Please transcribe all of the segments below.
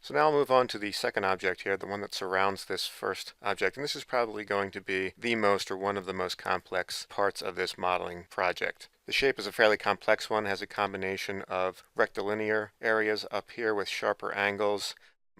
So now I'll move on to the second object here, the one that surrounds this first object. And this is probably going to be the most or one of the most complex parts of this modeling project. The shape is a fairly complex one, has a combination of rectilinear areas up here with sharper angles,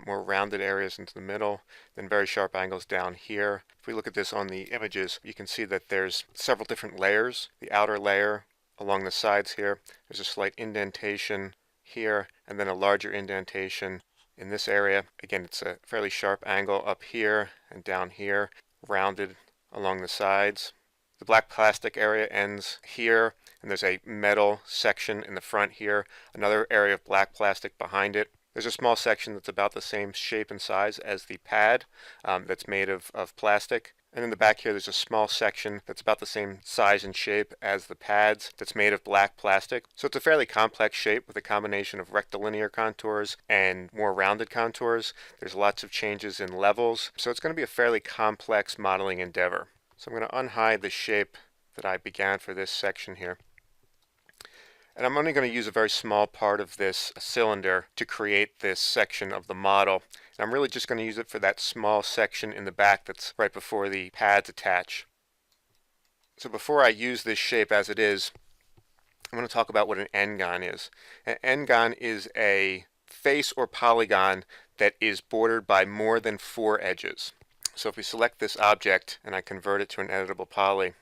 more rounded areas into the middle, then very sharp angles down here. If we look at this on the images, you can see that there's several different layers. The outer layer along the sides here, there's a slight indentation here, and then a larger indentation in this area. Again, it's a fairly sharp angle up here and down here, rounded along the sides. The black plastic area ends here, and there's a metal section in the front here, another area of black plastic behind it. There's a small section that's about the same shape and size as the pad that's made of plastic. And in the back here, there's a small section that's about the same size and shape as the pads that's made of black plastic. So it's a fairly complex shape with a combination of rectilinear contours and more rounded contours. There's lots of changes in levels. So it's going to be a fairly complex modeling endeavor. So I'm going to unhide the shape that I began for this section here. And I'm only going to use a very small part of this cylinder to create this section of the model. And I'm really just going to use it for that small section in the back that's right before the pads attach. So before I use this shape as it is, I'm going to talk about what an n-gon is. An n-gon is a face or polygon that is bordered by more than 4 edges. So if we select this object and I convert it to an editable poly,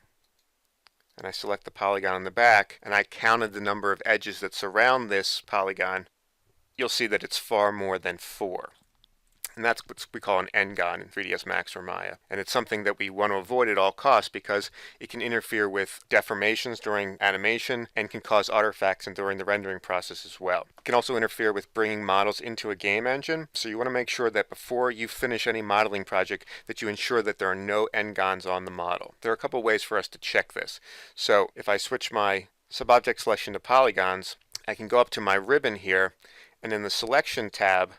and I select the polygon on the back, and I counted the number of edges that surround this polygon, you'll see that it's far more than 4. And that's what we call an n-gon in 3ds Max or Maya. And it's something that we want to avoid at all costs because it can interfere with deformations during animation and can cause artifacts and during the rendering process as well. It can also interfere with bringing models into a game engine. So you want to make sure that before you finish any modeling project that you ensure that there are no n-gons on the model. There are a couple ways for us to check this. So if I switch my subobject selection to polygons, I can go up to my ribbon here, and in the selection tab,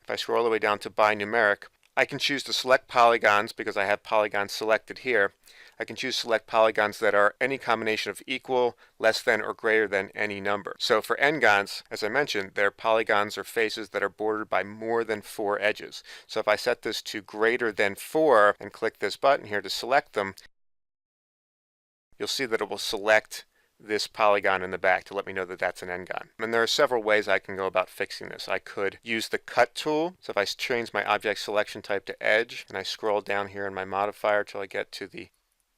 if I scroll all the way down to by numeric, I can choose to select polygons because I have polygons selected here. I can choose select polygons that are any combination of equal, less than, or greater than any number. So for n-gons, as I mentioned, they're polygons or faces that are bordered by more than 4 edges. So if I set this to greater than 4 and click this button here to select them, you'll see that it will select this polygon in the back to let me know that that's an n-gon. And there are several ways I can go about fixing this. I could use the cut tool. So if I change my object selection type to edge and I scroll down here in my modifier till I get to the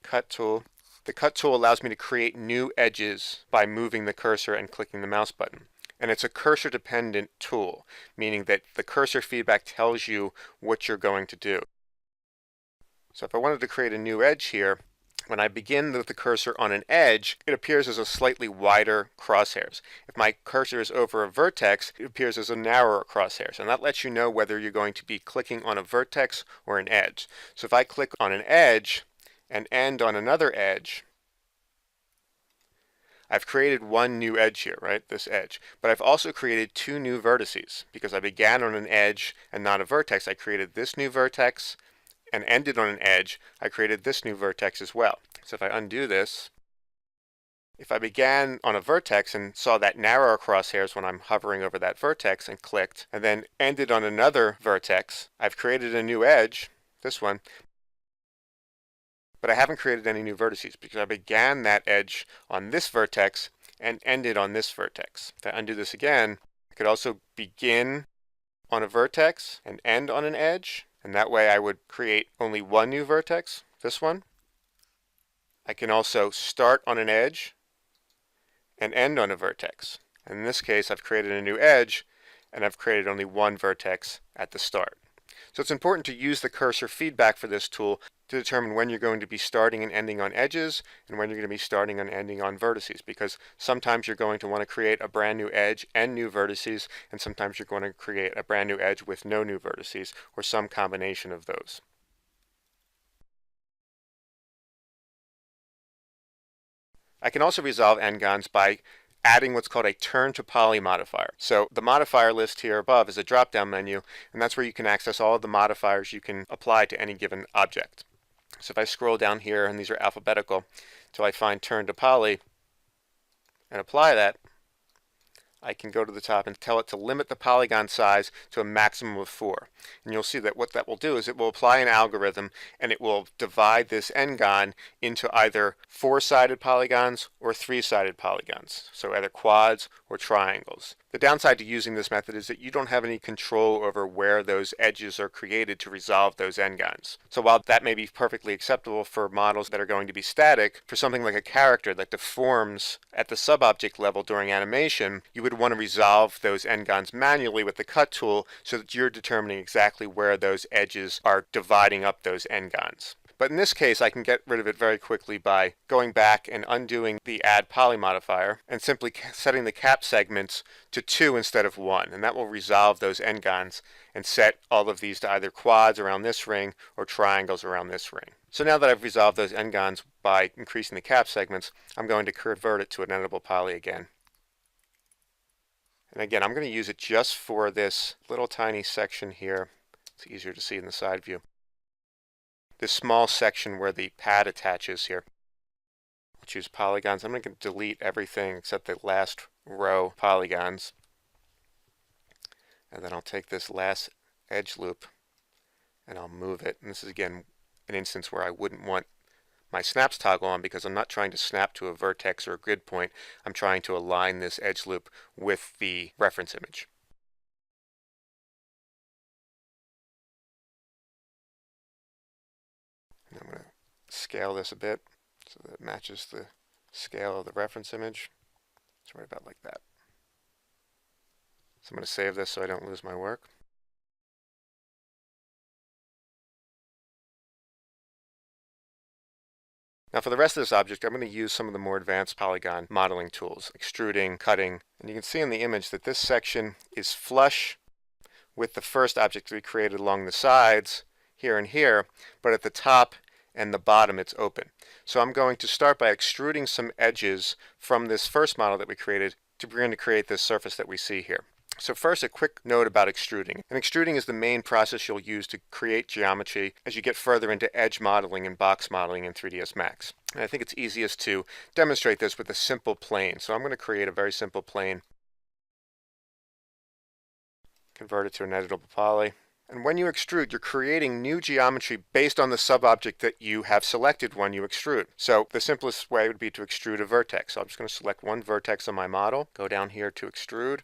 cut tool, the cut tool allows me to create new edges by moving the cursor and clicking the mouse button. And it's a cursor dependent tool, meaning that the cursor feedback tells you what you're going to do. So if I wanted to create a new edge here, when I begin with the cursor on an edge, it appears as a slightly wider crosshairs. If my cursor is over a vertex, it appears as a narrower crosshairs, and that lets you know whether you're going to be clicking on a vertex or an edge. So if I click on an edge and end on another edge, I've created one new edge here, right? This edge. But I've also created 2 new vertices. Because I began on an edge and not a vertex, I created this new vertex and ended on an edge, I created this new vertex as well. So if I undo this, if I began on a vertex and saw that narrower crosshairs when I'm hovering over that vertex and clicked, and then ended on another vertex, I've created a new edge, this one, but I haven't created any new vertices because I began that edge on this vertex and ended on this vertex. If I undo this again, I could also begin on a vertex and end on an edge, and that way I would create only one new vertex, this one. I can also start on an edge and end on a vertex. And in this case, I've created a new edge and I've created only one vertex at the start. So it's important to use the cursor feedback for this tool to determine when you're going to be starting and ending on edges and when you're going to be starting and ending on vertices, because sometimes you're going to want to create a brand new edge and new vertices, and sometimes you're going to create a brand new edge with no new vertices or some combination of those. I can also resolve n-gons by adding what's called a turn to poly modifier. So the modifier list here above is a drop-down menu, and that's where you can access all of the modifiers you can apply to any given object. So if I scroll down here, and these are alphabetical, till I find turn to poly and apply that, I can go to the top and tell it to limit the polygon size to a maximum of 4. And you'll see that what that will do is it will apply an algorithm and it will divide this n-gon into either 4-sided polygons or 3-sided polygons, so either quads or triangles. The downside to using this method is that you don't have any control over where those edges are created to resolve those n-gons. So while that may be perfectly acceptable for models that are going to be static, for something like a character that deforms at the subobject level during animation, you would want to resolve those n-gons manually with the cut tool so that you're determining exactly where those edges are dividing up those n-gons. But in this case, I can get rid of it very quickly by going back and undoing the add poly modifier and simply setting the cap segments to 2 instead of 1. And that will resolve those n-gons and set all of these to either quads around this ring or triangles around this ring. So now that I've resolved those n-gons by increasing the cap segments, I'm going to convert it to an editable poly again. And again, I'm going to use it just for this little tiny section here. It's easier to see in the side view. This small section where the pad attaches here. I'll choose polygons. I'm going to delete everything except the last row polygons. And then I'll take this last edge loop and I'll move it. And this is again an instance where I wouldn't want my snaps toggle on because I'm not trying to snap to a vertex or a grid point. I'm trying to align this edge loop with the reference image. And I'm going to scale this a bit so that it matches the scale of the reference image. It's right about like that. So I'm going to save this so I don't lose my work. Now for the rest of this object, I'm going to use some of the more advanced polygon modeling tools, extruding, cutting, and you can see in the image that this section is flush with the first object we created along the sides, here and here, but at the top and the bottom it's open. So I'm going to start by extruding some edges from this first model that we created to begin to create this surface that we see here. So first, a quick note about extruding. And extruding is the main process you'll use to create geometry as you get further into edge modeling and box modeling in 3ds Max. And I think it's easiest to demonstrate this with a simple plane. So I'm going to create a very simple plane, convert it to an editable poly. And when you extrude, you're creating new geometry based on the subobject that you have selected when you extrude. So the simplest way would be to extrude a vertex. So I'm just going to select one vertex on my model, go down here to extrude.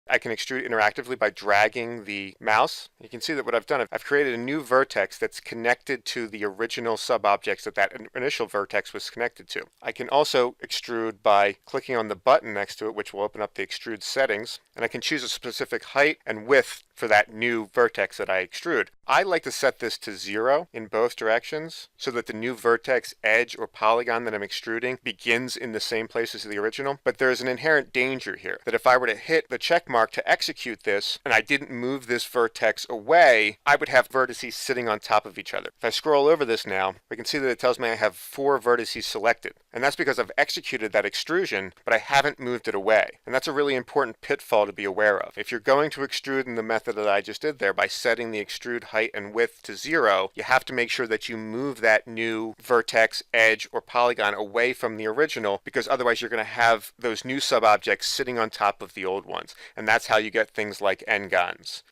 I can extrude interactively by dragging the mouse. You can see that what I've done, I've created a new vertex that's connected to the original subobjects that that initial vertex was connected to. I can also extrude by clicking on the button next to it, which will open up the extrude settings, and I can choose a specific height and width for that new vertex that I extrude. I like to set this to 0 in both directions so that the new vertex, edge, or polygon that I'm extruding begins in the same place as the original. But there's an inherent danger here that if I were to hit the check mark to execute this and I didn't move this vertex away, I would have vertices sitting on top of each other. If I scroll over this now, we can see that it tells me I have 4 vertices selected. And that's because I've executed that extrusion, but I haven't moved it away. And that's a really important pitfall to be aware of. If you're going to extrude in the method that I just did there by setting the extrude height and width to 0, you have to make sure that you move that new vertex, edge, or polygon away from the original, because otherwise you're going to have those new subobjects sitting on top of the old ones. And that's how you get things like n-gons.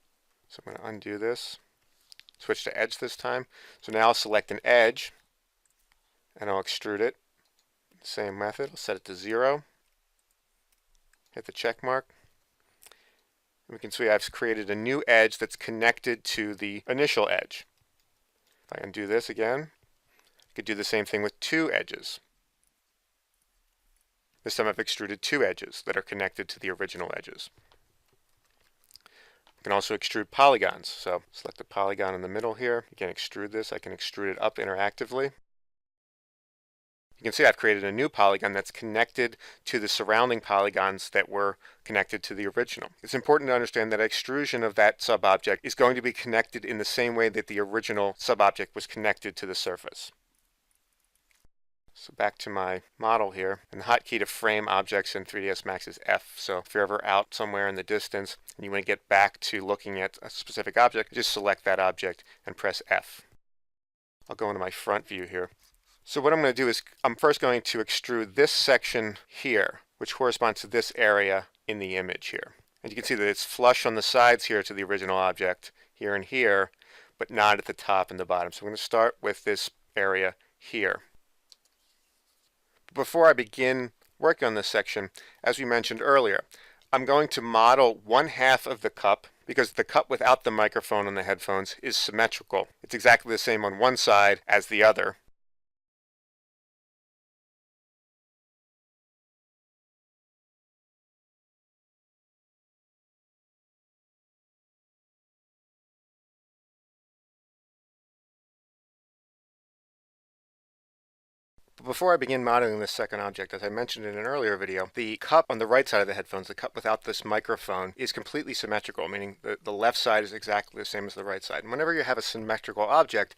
So I'm going to undo this, switch to edge this time. So now I'll select an edge and I'll extrude it. Same method, I'll set it to 0, hit the check mark. And we can see I've created a new edge that's connected to the initial edge. If I undo this again, I could do the same thing with 2 edges. This time I've extruded 2 edges that are connected to the original edges. I can also extrude polygons. So select a polygon in the middle here. You can extrude this. I can extrude it up interactively. You can see I've created a new polygon that's connected to the surrounding polygons that were connected to the original. It's important to understand that extrusion of that subobject is going to be connected in the same way that the original subobject was connected to the surface. So back to my model here, and the hotkey to frame objects in 3ds Max is F. So if you're ever out somewhere in the distance and you want to get back to looking at a specific object, just select that object and press F. I'll go into my front view here. So what I'm going to do is I'm first going to extrude this section here. which corresponds to this area in the image here. And you can see that it's flush on the sides here to the original object, here and here, but not at the top and the bottom. So I'm going to start with this area here. Before I begin working on this section, as we mentioned earlier, I'm going to model 1/2 of the cup, because the cup without the microphone on the headphones is symmetrical. It's exactly the same on one side as the other. But before I begin modeling this second object, as I mentioned in an earlier video, the cup on the right side of the headphones, the cup without this microphone, is completely symmetrical, meaning the left side is exactly the same as the right side. And whenever you have a symmetrical object,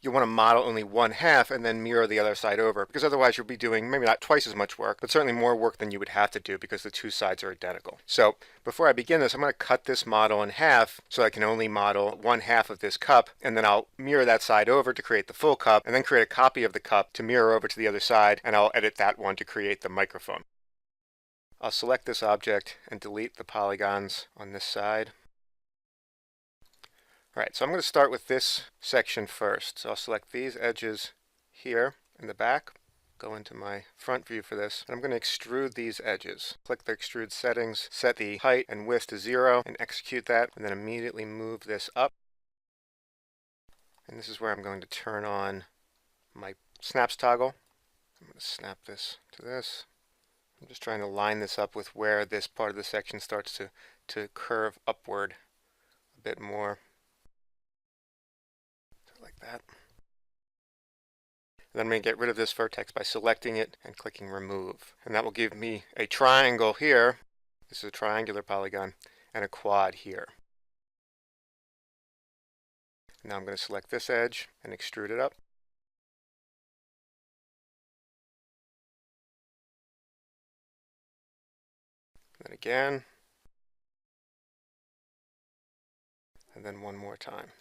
you want to model only 1/2 and then mirror the other side over, because otherwise you'll be doing maybe not twice as much work, but certainly more work than you would have to do because the two sides are identical. So before I begin this, I'm going to cut this model in half so I can only model 1/2 of this cup, and then I'll mirror that side over to create the full cup, and then create a copy of the cup to mirror over to the other side, and I'll edit that one to create the microphone. I'll select this object and delete the polygons on this side. Alright, so I'm going to start with this section first. So I'll select these edges here in the back, go into my front view for this, and I'm going to extrude these edges. Click the extrude settings, set the height and width to 0, and execute that, and then immediately move this up. And this is where I'm going to turn on my snaps toggle. I'm going to snap this to this. I'm just trying to line this up with where this part of the section starts to curve upward a bit more. Like that. And then I'm going to get rid of this vertex by selecting it and clicking remove. And that will give me a triangle here. This is a triangular polygon, and a quad here. Now I'm going to select this edge and extrude it up. And then again. And then one more time.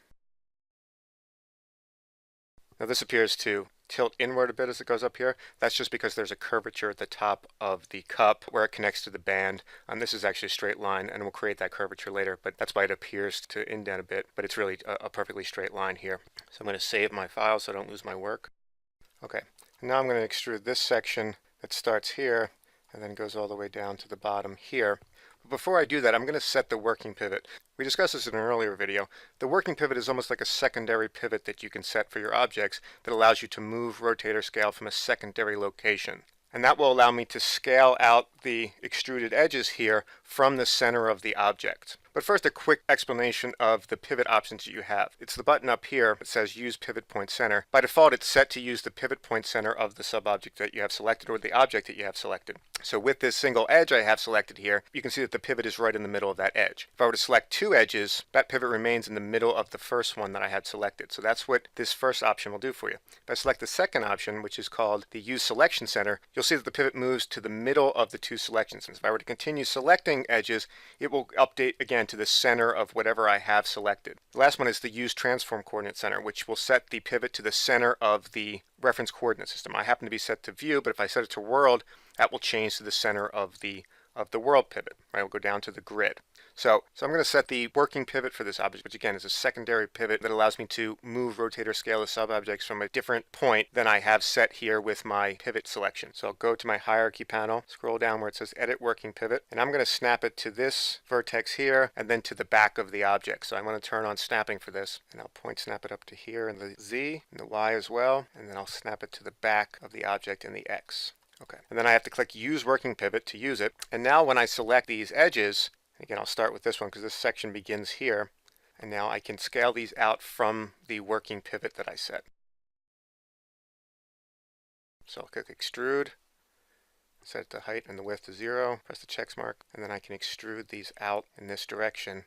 Now this appears to tilt inward a bit as it goes up here. That's just because there's a curvature at the top of the cup where it connects to the band. This is actually a straight line, and we'll create that curvature later, but that's why it appears to indent a bit, but it's really a perfectly straight line here. So I'm going to save my file so I don't lose my work. Okay, now I'm going to extrude this section that starts here and then goes all the way down to the bottom here. Before I do that, I'm going to set the working pivot. We discussed this in an earlier video. The working pivot is almost like a secondary pivot that you can set for your objects that allows you to move, rotate, or scale from a secondary location. And that will allow me to scale out the extruded edges here from the center of the object. But first, a quick explanation of the pivot options that you have. It's the button up here that says Use Pivot Point Center. By default, it's set to use the pivot point center of the subobject that you have selected or the object that you have selected. So with this single edge I have selected here, you can see that the pivot is right in the middle of that edge. If I were to select two edges, that pivot remains in the middle of the first one that I had selected. So that's what this first option will do for you. If I select the second option, which is called the Use Selection Center, you'll see that the pivot moves to the middle of the two selections. And if I were to continue selecting edges, it will update again to the center of whatever I have selected. The last one is the Use Transform Coordinate Center, which will set the pivot to the center of the reference coordinate system. I happen to be set to view, but if I set it to world, that will change to the center of the world pivot. Right, we'll go down to the grid. So I'm going to set the working pivot for this object, which again is a secondary pivot that allows me to move, rotate, or scale the subobjects from a different point than I have set here with my pivot selection. So I'll go to my hierarchy panel, scroll down where it says Edit Working Pivot, and I'm going to snap it to this vertex here and then to the back of the object. So I'm going to turn on snapping for this, and I'll point snap it up to here in the Z and the Y as well, and then I'll snap it to the back of the object in the X. Okay, and then I have to click Use Working Pivot to use it. And now when I select these edges, again, I'll start with this one because this section begins here. And now I can scale these out from the working pivot that I set. So I'll click Extrude, set the height and the width to 0, press the check mark, and then I can extrude these out in this direction.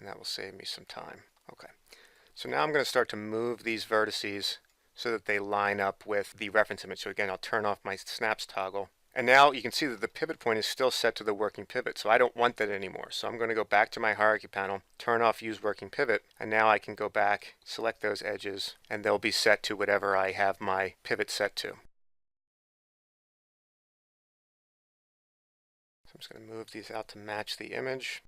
And that will save me some time. Okay, so now I'm going to start to move these vertices so that they line up with the reference image. So again, I'll turn off my snaps toggle And now you can see that the pivot point is still set to the working pivot, so I don't want that anymore. So I'm going to go back to my hierarchy panel, turn off use working pivot, and now I can go back, select those edges, and they'll be set to whatever I have my pivot set to. So I'm just going to move these out to match the image.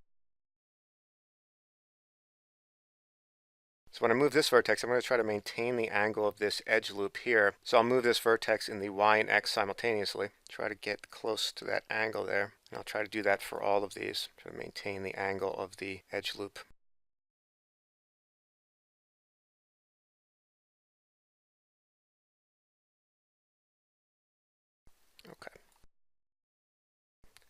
So when I move this vertex, I'm going to try to maintain the angle of this edge loop here. So I'll move this vertex in the Y and X simultaneously. Try to get close to that angle there. And I'll try to do that for all of these. Try to maintain the angle of the edge loop. Okay.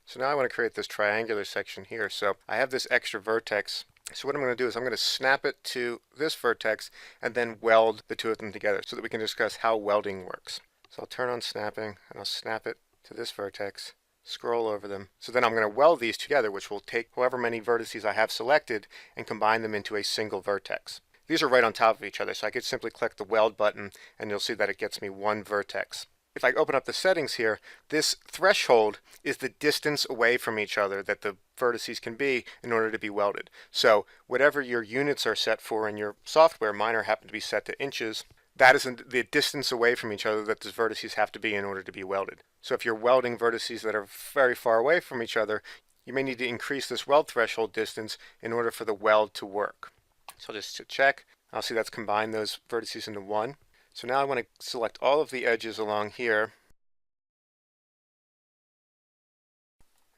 So now I want to create this triangular section here. So I have this extra vertex. So what I'm going to do is I'm going to snap it to this vertex and then weld the two of them together so that we can discuss how welding works. So I'll turn on snapping and I'll snap it to this vertex, scroll over them. So then I'm going to weld these together, which will take however many vertices I have selected and combine them into a single vertex. These are right on top of each other, so I could simply click the weld button and you'll see that it gets me one vertex. If I open up the settings here, this threshold is the distance away from each other that the vertices can be in order to be welded. So whatever your units are set for in your software, mine happen to be set to inches, that is the distance away from each other that the vertices have to be in order to be welded. So if you're welding vertices that are very far away from each other, you may need to increase this weld threshold distance in order for the weld to work. So just check, I'll see that's combined those vertices into one. So now I want to select all of the edges along here,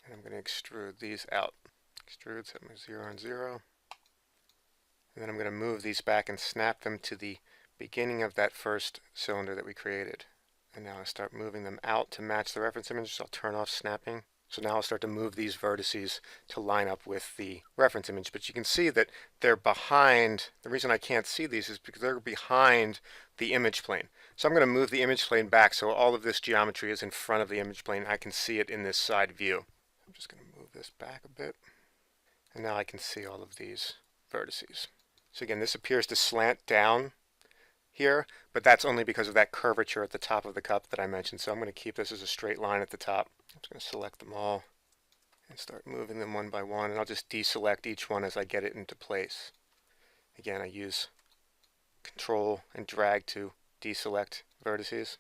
and I'm going to extrude these out. Extrude, set my 0 on 0, and then I'm going to move these back and snap them to the beginning of that first cylinder that we created. And now I start moving them out to match the reference image, so I'll turn off snapping. So now I'll start to move these vertices to line up with the reference image. But you can see that they're behind. The reason I can't see these is because they're behind the image plane. So I'm going to move the image plane back so all of this geometry is in front of the image plane. I can see it in this side view. I'm just going to move this back a bit. And now I can see all of these vertices. So again, this appears to slant down here, but that's only because of that curvature at the top of the cup that I mentioned. So I'm going to keep this as a straight line at the top. I'm just going to select them all and start moving them one by one, and I'll just deselect each one as I get it into place. Again, I use Control and drag to deselect vertices.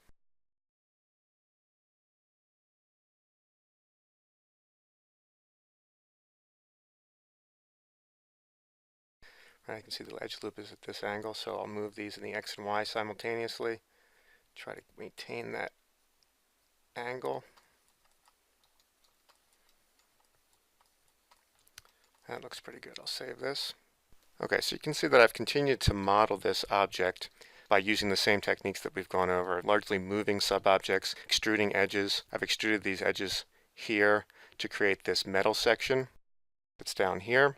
Right, I can see the edge loop is at this angle, so I'll move these in the X and Y simultaneously. Try to maintain that angle. That looks pretty good. I'll save this. Okay, so you can see that I've continued to model this object by using the same techniques that we've gone over, largely moving sub-objects, extruding edges. I've extruded these edges here to create this metal section that's down here.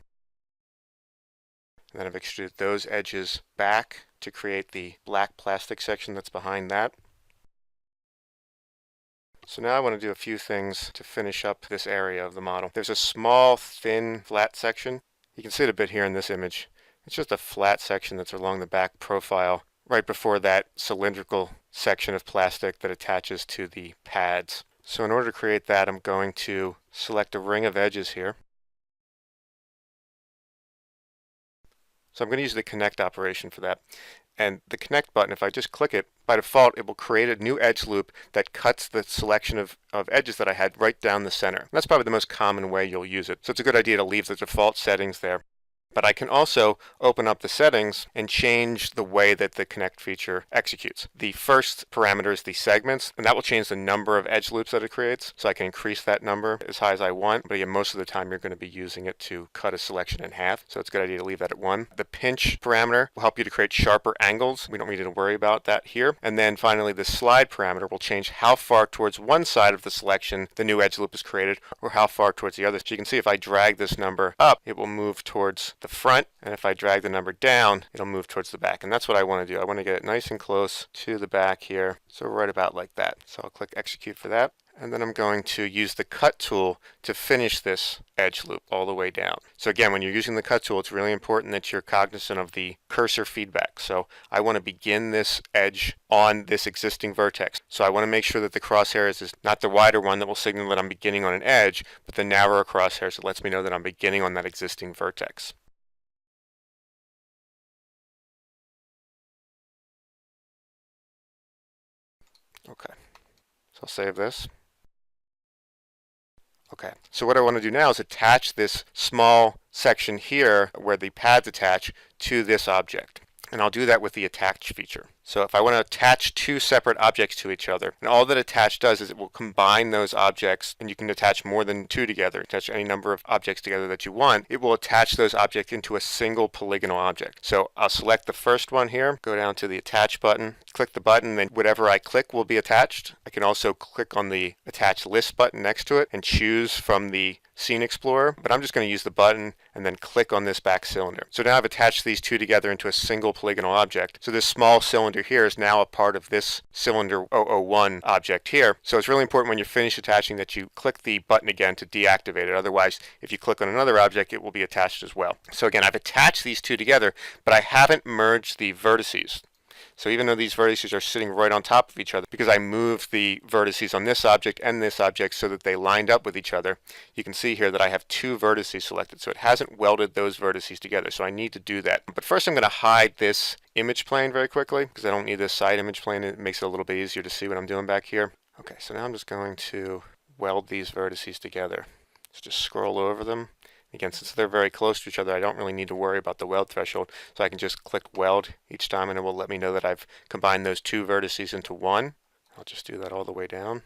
And then I've extruded those edges back to create the black plastic section that's behind that. So now I want to do a few things to finish up this area of the model. There's a small, thin, flat section. You can see it a bit here in this image. It's just a flat section that's along the back profile right before that cylindrical section of plastic that attaches to the pads. So in order to create that, I'm going to select a ring of edges here. So I'm going to use the connect operation for that. And the connect button, if I just click it, by default it will create a new edge loop that cuts the selection of edges that I had right down the center. And that's probably the most common way you'll use it. So it's a good idea to leave the default settings there. But I can also open up the settings and change the way that the connect feature executes. The first parameter is the segments, and that will change the number of edge loops that it creates. So I can increase that number as high as I want, but again, most of the time you're going to be using it to cut a selection in half. So it's a good idea to leave that at 1. The pinch parameter will help you to create sharper angles. We don't need to worry about that here. And then finally, the slide parameter will change how far towards one side of the selection the new edge loop is created, or how far towards the other. So you can see if I drag this number up, it will move towards the front, and if I drag the number down, it'll move towards the back. And that's what I want to do. I want to get it nice and close to the back here, so right about like that. So I'll click execute for that, And then I'm going to use the cut tool to finish this edge loop all the way down. So again, when you're using the cut tool, it's really important that you're cognizant of the cursor feedback. So I want to begin this edge on this existing vertex. So I want to make sure that the crosshairs is not the wider one that will signal that I'm beginning on an edge, but the narrower crosshairs that lets me know that I'm beginning on that existing vertex. Okay, so I'll save this. Okay, so what I want to do now is attach this small section here where the pads attach to this object. And I'll do that with the attach feature. So if I want to attach two separate objects to each other, and all that attach does is it will combine those objects, and you can attach more than two together, attach any number of objects together that you want. It will attach those objects into a single polygonal object. So I'll select the first one here, go down to the attach button, click the button, then whatever I click will be attached. I can also click on the attach list button next to it and choose from the Scene Explorer, but I'm just going to use the button and then click on this back cylinder. So now I've attached these two together into a single polygonal object. So this small cylinder here is now a part of this cylinder 001 object here. So it's really important when you're finished attaching that you click the button again to deactivate it. Otherwise, if you click on another object, it will be attached as well. So again, I've attached these two together, but I haven't merged the vertices. So even though these vertices are sitting right on top of each other, because I moved the vertices on this object and this object so that they lined up with each other, you can see here that I have two vertices selected. So it hasn't welded those vertices together. So I need to do that. But first I'm going to hide this image plane very quickly because I don't need this side image plane. It makes it a little bit easier to see what I'm doing back here. Okay, so now I'm just going to weld these vertices together. So just scroll over them. Again, since they're very close to each other, I don't really need to worry about the weld threshold. So I can just click weld each time and it will let me know that I've combined those two vertices into one. I'll just do that all the way down.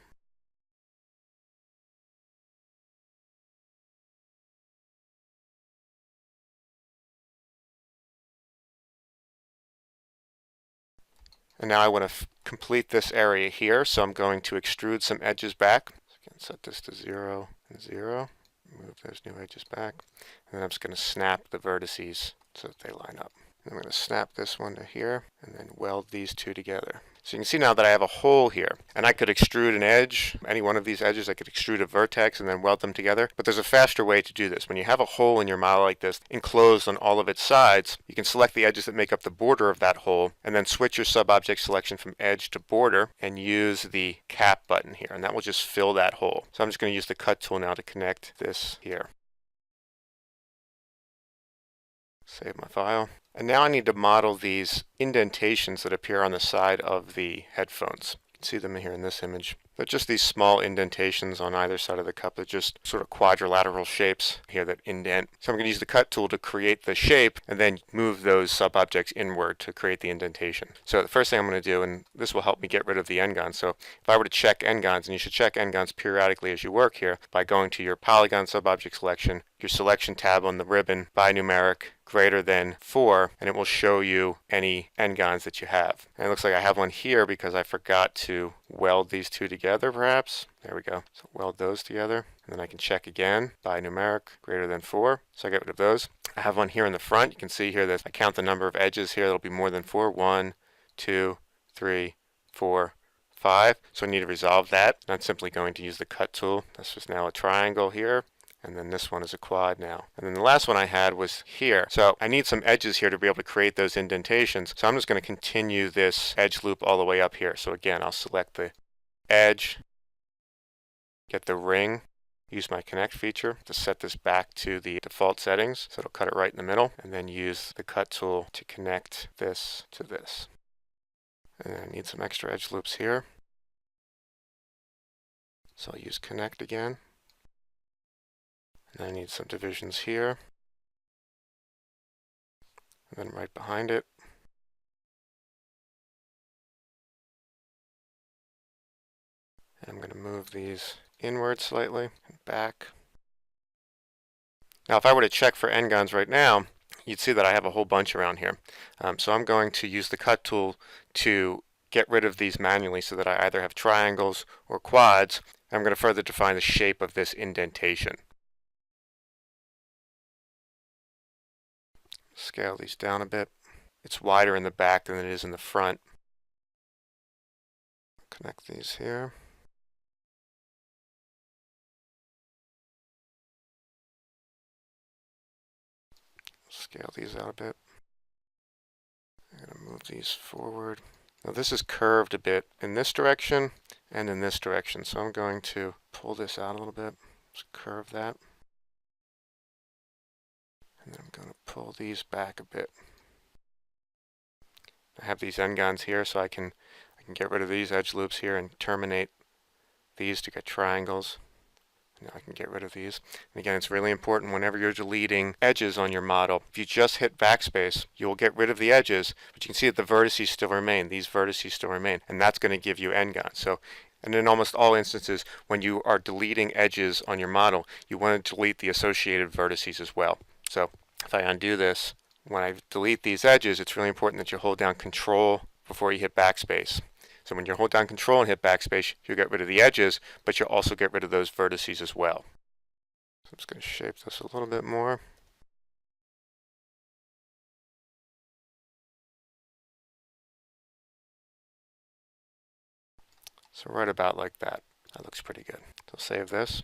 And now I want to complete this area here, so I'm going to extrude some edges back. So again, set this to 0 and 0. Move those new edges back. And then I'm just going to snap the vertices so that they line up. And I'm going to snap this one to here and then weld these two together. So you can see now that I have a hole here, and I could extrude an edge, any one of these edges. I could extrude a vertex and then weld them together, but there's a faster way to do this. When you have a hole in your model like this, enclosed on all of its sides, you can select the edges that make up the border of that hole, and then switch your sub-object selection from edge to border, and use the cap button here, and that will just fill that hole. So I'm just going to use the cut tool now to connect this here. Save my file. And now I need to model these indentations that appear on the side of the headphones. You can see them here in this image. They're just these small indentations on either side of the cup. They're just sort of quadrilateral shapes here that indent. So I'm going to use the cut tool to create the shape and then move those sub-objects inward to create the indentation. So the first thing I'm going to do, and this will help me get rid of the n-gons. So if I were to check n-gons, and you should check n-gons periodically as you work here by going to your polygon sub-object selection, your selection tab on the ribbon by numeric greater than 4, and it will show you any n-gons that you have. And it looks like I have one here because I forgot to weld these two together, perhaps. There we go. So weld those together, and then I can check again by numeric greater than 4. So I get rid of those. I have one here in the front. You can see here that I count the number of edges here. That'll be more than 4. 1, 2, 3, 4, 5. So I need to resolve that. I'm simply going to use the cut tool. That's just now a triangle here. And then this one is a quad now. And then the last one I had was here. So I need some edges here to be able to create those indentations. So I'm just going to continue this edge loop all the way up here. So again, I'll select the edge, get the ring, use my connect feature to set this back to the default settings. So it'll cut it right in the middle. And then use the cut tool to connect this to this. And then I need some extra edge loops here. So I'll use connect again. And I need some divisions here, and then right behind it. And I'm going to move these inward slightly and back. Now if I were to check for n-gons right now, you'd see that I have a whole bunch around here. So I'm going to use the cut tool to get rid of these manually so that I either have triangles or quads. I'm going to further define the shape of this indentation. Scale these down a bit. It's wider in the back than it is in the front. Connect these here. Scale these out a bit. I'm going to move these forward. Now this is curved a bit in this direction and in this direction, so I'm going to pull this out a little bit. Just curve that. And then I'm going to pull these back a bit. I have these n-gons here, so I can get rid of these edge loops here and terminate these to get triangles. Now I can get rid of these. And again, it's really important whenever you're deleting edges on your model. If you just hit backspace, you will get rid of the edges, but you can see that the vertices still remain. These vertices still remain, and that's going to give you n-gons. So, and in almost all instances, when you are deleting edges on your model, you want to delete the associated vertices as well. So if I undo this, when I delete these edges, it's really important that you hold down Control before you hit backspace. So when you hold down Control and hit backspace, you'll get rid of the edges, but you'll also get rid of those vertices as well. So I'm just going to shape this a little bit more. So right about like that. That looks pretty good. So save this.